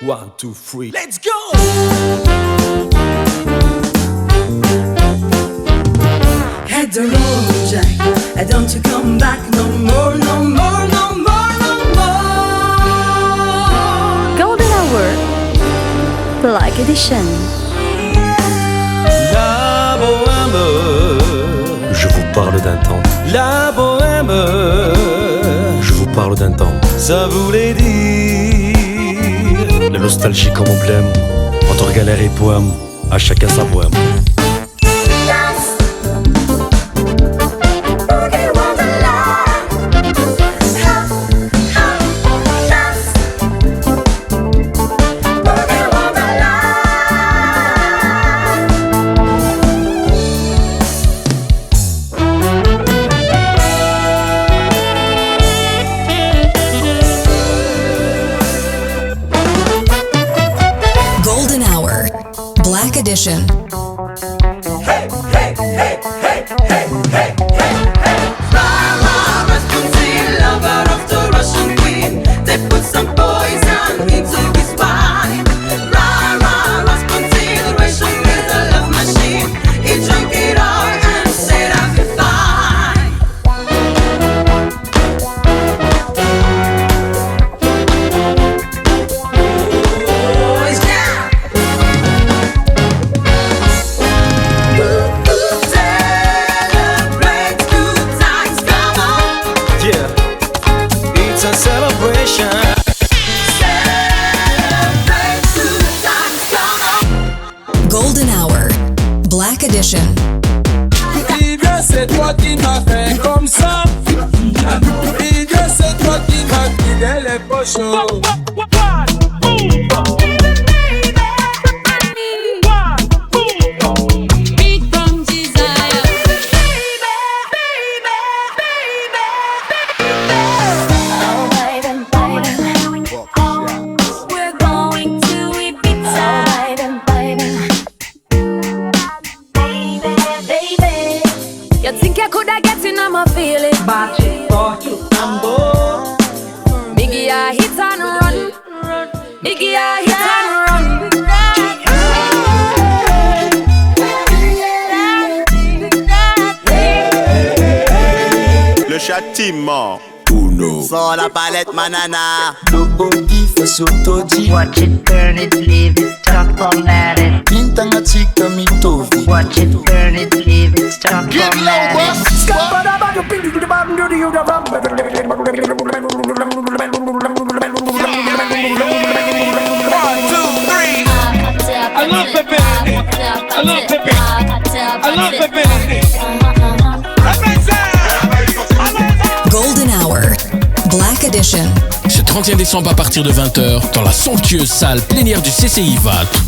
1, 2, 3, let's go! Hit the road, Jack. I don't you come back no more, no more, no more, no more. Golden Hour, Black Edition. La bohème, Je vous parle d'un temps. la bohème, Je vous parle d'un temps. ça voulait dire La nostalgie comme emblème. Entre galère et poème, à chacun sa bohème. Golden Hour, Black Edition. Yeah, it's a celebration. Golden Hour, Black Edition. Vivre, c'est toi qui m'as fait comme ça. Vivre, c'est toi qui m'as vidé les poches. We're going to Ibiza. Baby, you think I coulda get in on my feeling? Biggie, I hit and run. Biggie, I hit and run. Le châtiment. Uno. Sans la palette manana. Lobongi fait s'autodire. Watch it, burn it, leave it, stop, format it. Pintanga chica mitovi. Watch it, burn it, leave it, stop, format it. I love Pepe. I love Pepe. I love Pepe. Golden Hour, Black Edition. Ce 31 décembre à partir de 20h dans la somptueuse salle plénière du CCI Ivato.